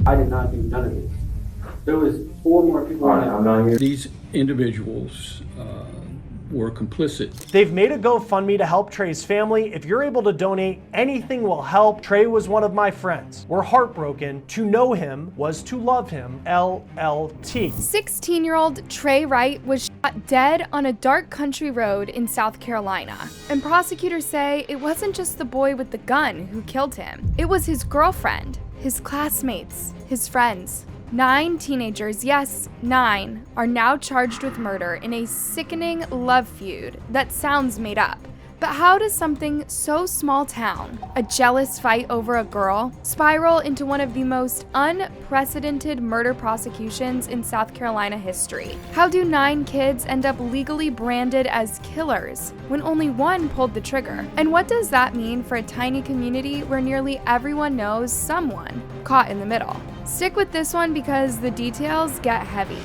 I did not do none of this. There was 4 more people. All right, I'm not here. These individuals were complicit. They've made a GoFundMe to help Trey's family. If you're able to donate, anything will help. Trey was one of my friends. We're heartbroken. To know him was to love him. LLT. 16-year-old Trey Wright was shot dead on a dark country road in South Carolina. And prosecutors say it wasn't just the boy with the gun who killed him. It was his girlfriend, his classmates, his friends. 9 teenagers, yes, 9, are now charged with murder in a sickening love feud that sounds made up. But how does something so small town, a jealous fight over a girl, spiral into one of the most unprecedented murder prosecutions in South Carolina history? How do 9 kids end up legally branded as killers when only 1 pulled the trigger? And what does that mean for a tiny community where nearly everyone knows someone caught in the middle? Stick with this one because the details get heavy.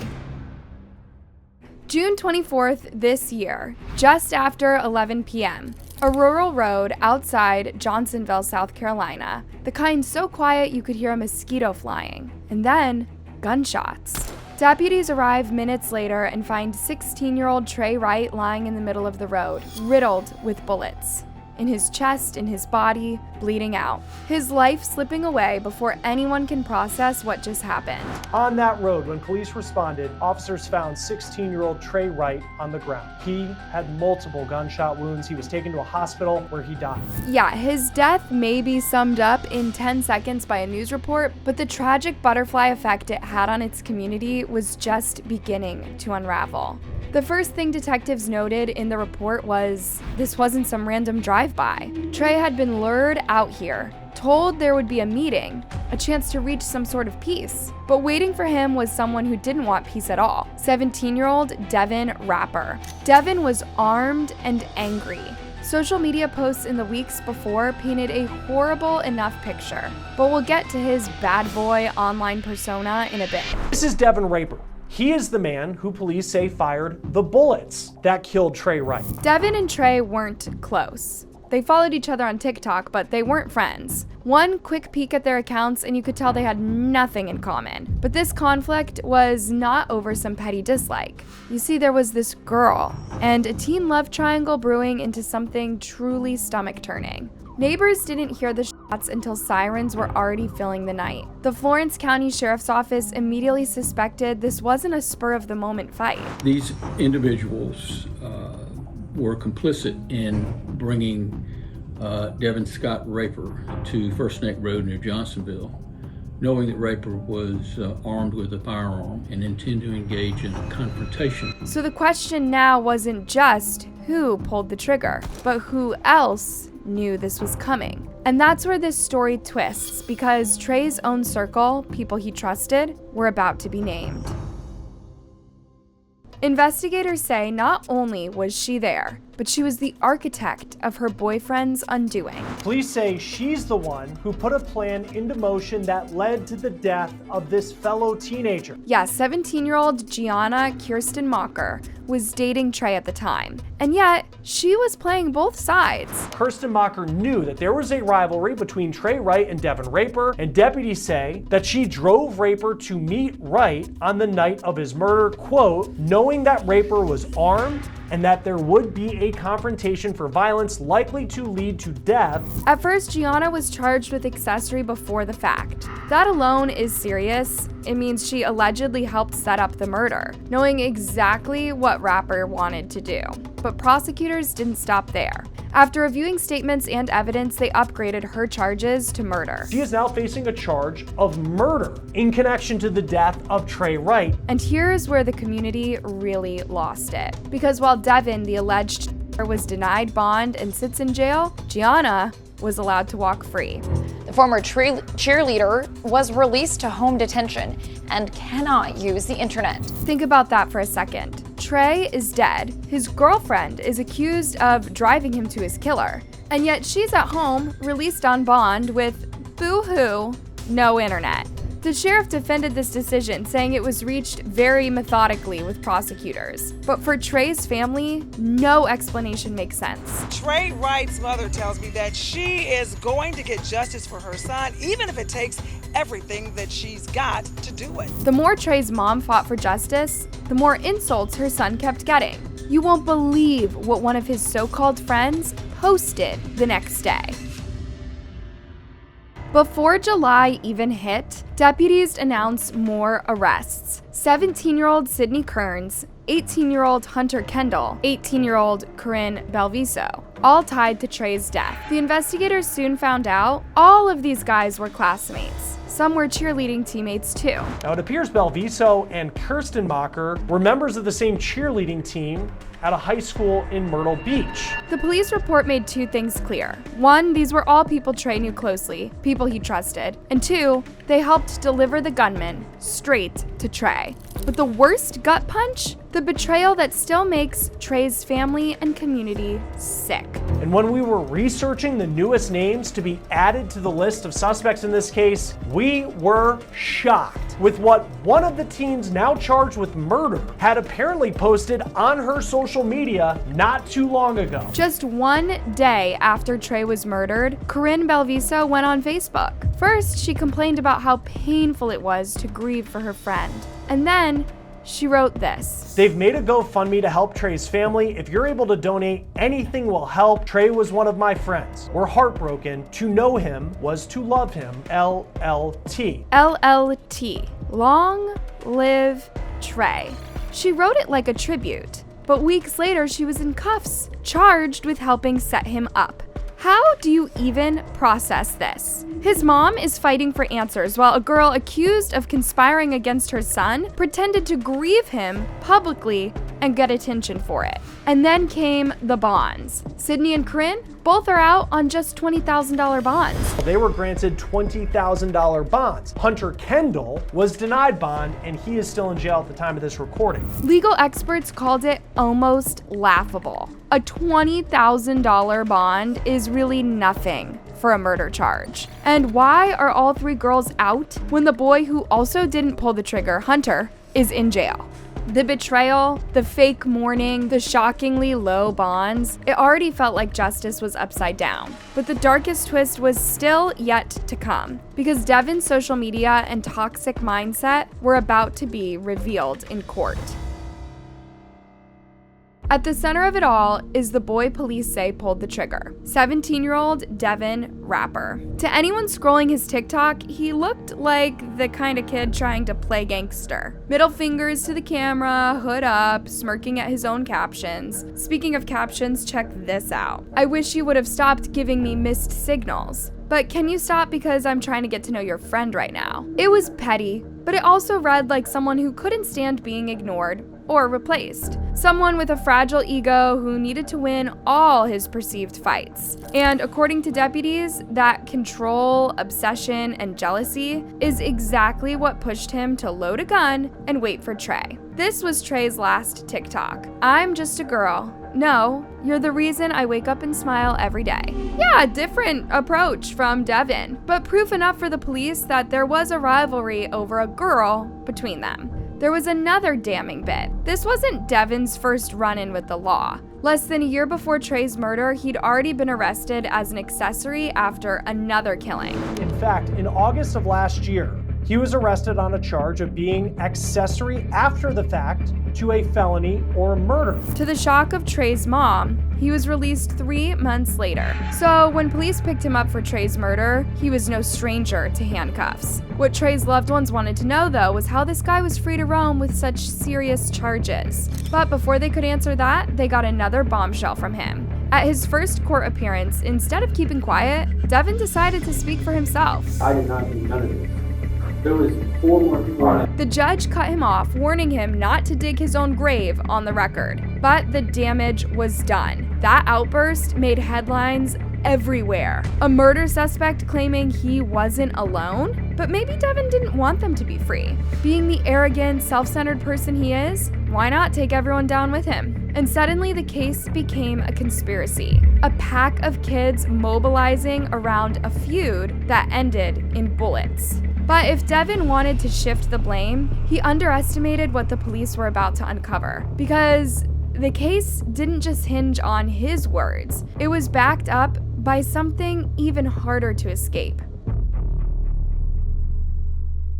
June 24th this year, just after 11 p.m., a rural road outside Johnsonville, South Carolina, the kind so quiet you could hear a mosquito flying, and then gunshots. Deputies arrive minutes later and find 16-year-old Trey Wright lying in the middle of the road, riddled with bullets. In his chest, in his body, bleeding out. His life slipping away before anyone can process what just happened. On that road, when police responded, officers found 16-year-old Trey Wright on the ground. He had multiple gunshot wounds. He was taken to a hospital where he died. Yeah, his death may be summed up in 10 seconds by a news report, but the tragic butterfly effect it had on its community was just beginning to unravel. The first thing detectives noted in the report was this wasn't some random drive-by. Trey had been lured out here, told there would be a meeting, a chance to reach some sort of peace. But waiting for him was someone who didn't want peace at all, 17-year-old Devin Rapper. Devin was armed and angry. Social media posts in the weeks before painted a horrible enough picture, but we'll get to his bad boy online persona in a bit. This is Devin Rapper. He is the man who police say fired the bullets that killed Trey Wright. Devin and Trey weren't close. They followed each other on TikTok, but they weren't friends. One quick peek at their accounts and you could tell they had nothing in common. But this conflict was not over some petty dislike. You see, there was this girl, and a teen love triangle brewing into something truly stomach-turning. Neighbors didn't hear the shots until sirens were already filling the night. The Florence County Sheriff's Office immediately suspected this wasn't a spur-of-the-moment fight. These individuals were complicit in bringing Devin Scott Raper to First Neck Road near Johnsonville, knowing that Raper was armed with a firearm and intended to engage in a confrontation. So the question now wasn't just who pulled the trigger, but who else knew this was coming. And that's where this story twists, because Trey's own circle, people he trusted, were about to be named. Investigators say not only was she there, but she was the architect of her boyfriend's undoing. Police say she's the one who put a plan into motion that led to the death of this fellow teenager. Yeah, 17-year-old Gianna Kirsten Mocker was dating Trey at the time, and yet she was playing both sides. Kirsten Mocker knew that there was a rivalry between Trey Wright and Devin Raper, and deputies say that she drove Raper to meet Wright on the night of his murder, quote, knowing that Raper was armed and that there would be a confrontation for violence likely to lead to death. At first, Gianna was charged with accessory before the fact. That alone is serious. It means she allegedly helped set up the murder, knowing exactly what Rapper wanted to do. But prosecutors didn't stop there. After reviewing statements and evidence, they upgraded her charges to murder. She is now facing a charge of murder in connection to the death of Trey Wright. And here's where the community really lost it. Because while Devin, the alleged was denied bond and sits in jail, Gianna was allowed to walk free. The former cheerleader was released to home detention and cannot use the internet. Think about that for a second. Trey is dead. His girlfriend is accused of driving him to his killer. And yet she's at home, released on bond with, boo-hoo, no internet. The sheriff defended this decision, saying it was reached very methodically with prosecutors. But for Trey's family, no explanation makes sense. Trey Wright's mother tells me that she is going to get justice for her son, even if it takes everything that she's got to do it. The more Trey's mom fought for justice, the more insults her son kept getting. You won't believe what one of his so-called friends posted the next day. Before July even hit, deputies announced more arrests. 17-year-old Sydney Kearns, 18-year-old Hunter Kendall, 18-year-old Corinne Belviso, all tied to Trey's death. The investigators soon found out all of these guys were classmates. Some were cheerleading teammates too. Now it appears Belviso and Kirstenmacher were members of the same cheerleading team at a high school in Myrtle Beach. The police report made two things clear. One, these were all people Trey knew closely, people he trusted. And two, they helped deliver the gunman straight to Trey. But the worst gut punch? The betrayal that still makes Trey's family and community sick. And when we were researching the newest names to be added to the list of suspects in this case, we were shocked with what one of the teens now charged with murder had apparently posted on her social media not too long ago. Just one day after Trey was murdered, Corinne Belviso went on Facebook. First, she complained about how painful it was to grieve for her friend. And then, she wrote this. They've made a GoFundMe to help Trey's family. If you're able to donate, anything will help. Trey was one of my friends. We're heartbroken. To know him was to love him. LLT. LLT. Long live Trey. She wrote it like a tribute. But weeks later, she was in cuffs, charged with helping set him up. How do you even process this? His mom is fighting for answers while a girl accused of conspiring against her son pretended to grieve him publicly and get attention for it. And then came the bonds. Sydney and Corinne both are out on just $20,000 bonds. They were granted $20,000 bonds. Hunter Kendall was denied bond, and he is still in jail at the time of this recording. Legal experts called it almost laughable. A $20,000 bond is really nothing for a murder charge. And why are all three girls out when the boy who also didn't pull the trigger, Hunter, is in jail? The betrayal, the fake mourning, the shockingly low bonds, it already felt like justice was upside down. But the darkest twist was still yet to come, because Devin's social media and toxic mindset were about to be revealed in court. At the center of it all is the boy police say pulled the trigger, 17-year-old Devin Rapper. To anyone scrolling his TikTok, he looked like the kind of kid trying to play gangster. Middle fingers to the camera, hood up, smirking at his own captions. Speaking of captions, check this out. I wish you would have stopped giving me missed signals. But can you stop because I'm trying to get to know your friend right now? It was petty, but it also read like someone who couldn't stand being ignored or replaced. Someone with a fragile ego who needed to win all his perceived fights. And according to deputies, that control, obsession, and jealousy is exactly what pushed him to load a gun and wait for Trey. This was Trey's last TikTok. I'm just a girl. No, you're the reason I wake up and smile every day. Yeah, different approach from Devin, but proof enough for the police that there was a rivalry over a girl between them. There was another damning bit. This wasn't Devin's first run-in with the law. Less than a year before Trey's murder, he'd already been arrested as an accessory after another killing. In fact, in August of last year, he was arrested on a charge of being accessory after the fact to a felony or murder. To the shock of Trey's mom, he was released 3 months later. So when police picked him up for Trey's murder, he was no stranger to handcuffs. What Trey's loved ones wanted to know, though, was how this guy was free to roam with such serious charges. But before they could answer that, they got another bombshell from him. At his first court appearance, instead of keeping quiet, Devin decided to speak for himself. I did not do none of this. There was 4 more people on it. The judge cut him off, warning him not to dig his own grave on the record. But the damage was done. That outburst made headlines everywhere. A murder suspect claiming he wasn't alone? But maybe Devin didn't want them to be free. Being the arrogant, self-centered person he is, why not take everyone down with him? And suddenly the case became a conspiracy. A pack of kids mobilizing around a feud that ended in bullets. But if Devin wanted to shift the blame, he underestimated what the police were about to uncover. Because the case didn't just hinge on his words, it was backed up by something even harder to escape.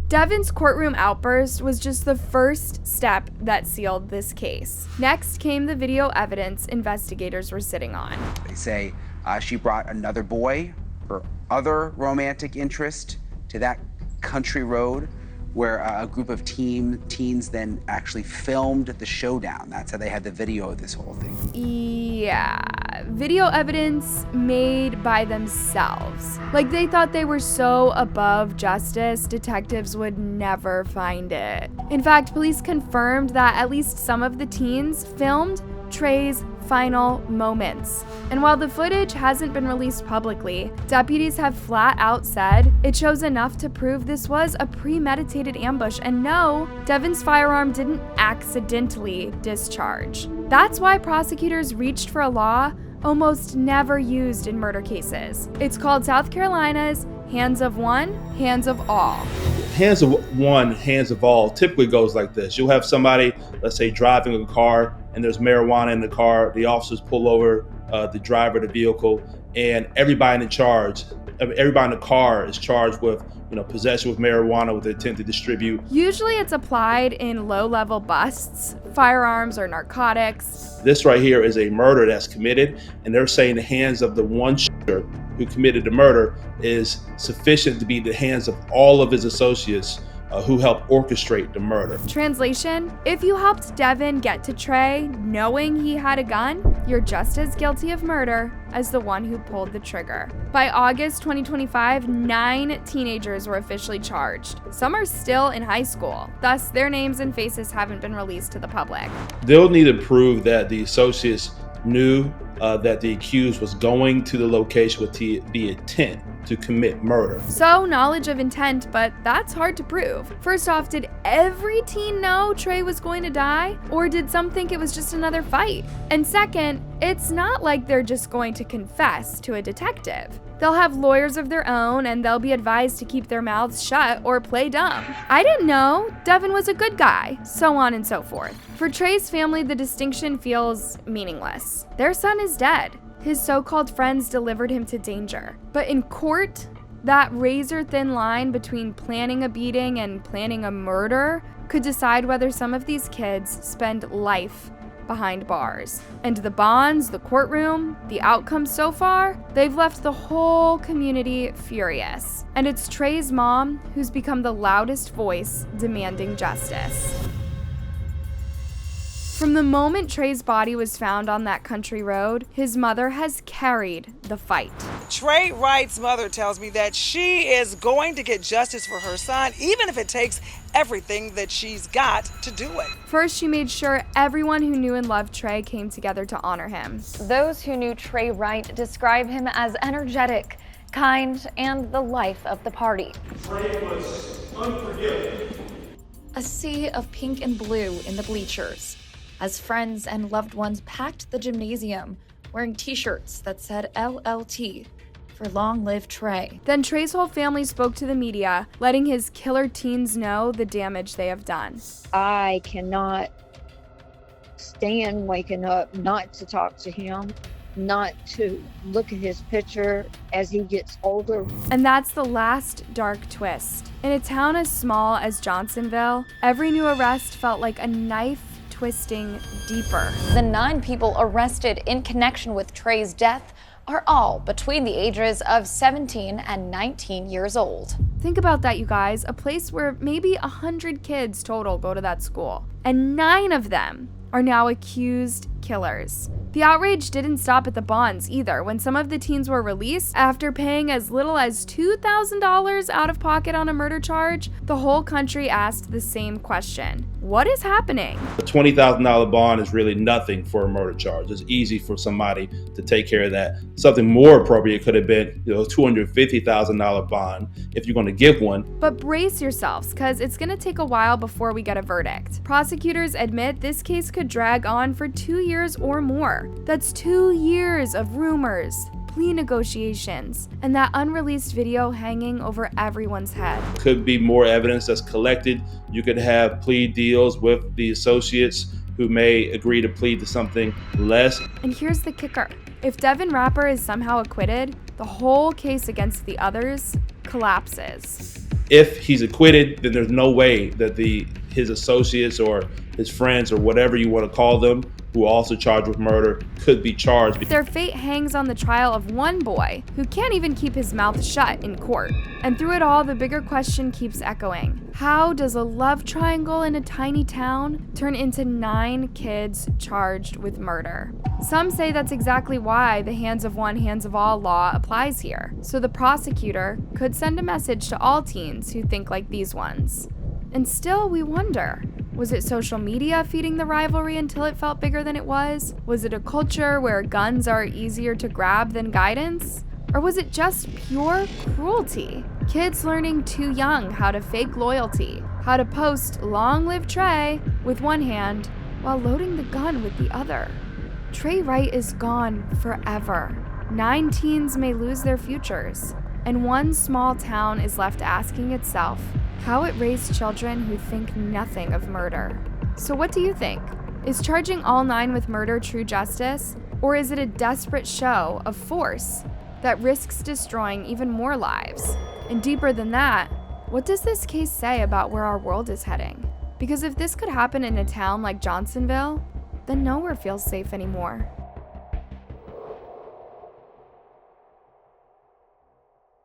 Devin's courtroom outburst was just the first step that sealed this case. Next came the video evidence investigators were sitting on. They say she brought another boy, her other romantic interest, to that country road where a group of teens then actually filmed the showdown. That's how they had the video of this whole thing. Yeah, video evidence made by themselves. Like they thought they were so above justice, detectives would never find it. In fact, police confirmed that at least some of the teens filmed Trey's final moments. And while the footage hasn't been released publicly, deputies have flat out said it shows enough to prove this was a premeditated ambush, and no, Devin's firearm didn't accidentally discharge. That's why prosecutors reached for a law almost never used in murder cases. It's called South Carolina's hands of one, hands of all. Hands of one, hands of all typically goes like this. You'll have somebody, let's say, driving a car and there's marijuana in the car. The officers pull over the driver of the vehicle, and everybody in the car is charged with, possession with marijuana with the intent to distribute. Usually it's applied in low-level busts, firearms or narcotics. This right here is a murder that's committed, and they're saying the hands of the one shooter who committed the murder is sufficient to be the hands of all of his associates who helped orchestrate the murder. Translation: if you helped Devin get to Trey knowing he had a gun, you're just as guilty of murder as the one who pulled the trigger. By August 2025, 9 teenagers were officially charged. Some are still in high school, thus their names and faces haven't been released to the public. They'll need to prove that the associates knew that the accused was going to the location with the intent to commit murder. So, knowledge of intent, but that's hard to prove. First off, did every teen know Trey was going to die? Or did some think it was just another fight? And second, it's not like they're just going to confess to a detective. They'll have lawyers of their own, and they'll be advised to keep their mouths shut or play dumb. I didn't know, Devin was a good guy, so on and so forth. For Trey's family, the distinction feels meaningless. Their son is dead. His so-called friends delivered him to danger. But in court, that razor-thin line between planning a beating and planning a murder could decide whether some of these kids spend life behind bars. And the bonds, the courtroom, the outcome so far, they've left the whole community furious. And it's Trey's mom who's become the loudest voice demanding justice. From the moment Trey's body was found on that country road, his mother has carried the fight. Trey Wright's mother tells me that she is going to get justice for her son, even if it takes everything that she's got to do it. First, she made sure everyone who knew and loved Trey came together to honor him. Those who knew Trey Wright describe him as energetic, kind, and the life of the party. Trey was unforgiving. A sea of pink and blue in the bleachers, as friends and loved ones packed the gymnasium, wearing t-shirts that said LLT for Long Live Trey. Then Trey's whole family spoke to the media, letting his killer teens know the damage they have done. I cannot stand waking up not to talk to him, not to look at his picture as he gets older. And that's the last dark twist. In a town as small as Johnsonville, every new arrest felt like a knife twisting deeper. The 9 people arrested in connection with Trey's death are all between the ages of 17 and 19 years old. Think about that, you guys. A place where maybe 100 kids total go to that school, and 9 of them are now accused killers. The outrage didn't stop at the bonds either. When some of the teens were released, after paying as little as $2,000 out of pocket on a murder charge, the whole country asked the same question. What is happening? A $20,000 bond is really nothing for a murder charge. It's easy for somebody to take care of that. Something more appropriate could have been, a $250,000 bond if you're going to give one. But brace yourselves, because it's going to take a while before we get a verdict. Prosecutors admit this case could drag on for 2 years or more. That's 2 years of rumors, plea negotiations, and that unreleased video hanging over everyone's head. Could be more evidence that's collected. You could have plea deals with the associates who may agree to plead to something less. And here's the kicker. If Devin Rapper is somehow acquitted, the whole case against the others collapses. If he's acquitted, then there's no way that his associates or his friends or whatever you want to call them, who are also charged with murder, could be charged. Their fate hangs on the trial of one boy who can't even keep his mouth shut in court. And through it all, the bigger question keeps echoing. How does a love triangle in a tiny town turn into 9 kids charged with murder? Some say that's exactly why the hands of one, hands of all law applies here. So the prosecutor could send a message to all teens who think like these ones. And still, we wonder, was it social media feeding the rivalry until it felt bigger than it was? Was it a culture where guns are easier to grab than guidance? Or was it just pure cruelty? Kids learning too young how to fake loyalty, how to post "Long live Trey" with one hand while loading the gun with the other. Trey Wright is gone forever. 9 teens may lose their futures, and one small town is left asking itself how it raised children who think nothing of murder. So what do you think? Is charging all 9 with murder true justice, or is it a desperate show of force that risks destroying even more lives? And deeper than that, what does this case say about where our world is heading? Because if this could happen in a town like Johnsonville, then nowhere feels safe anymore.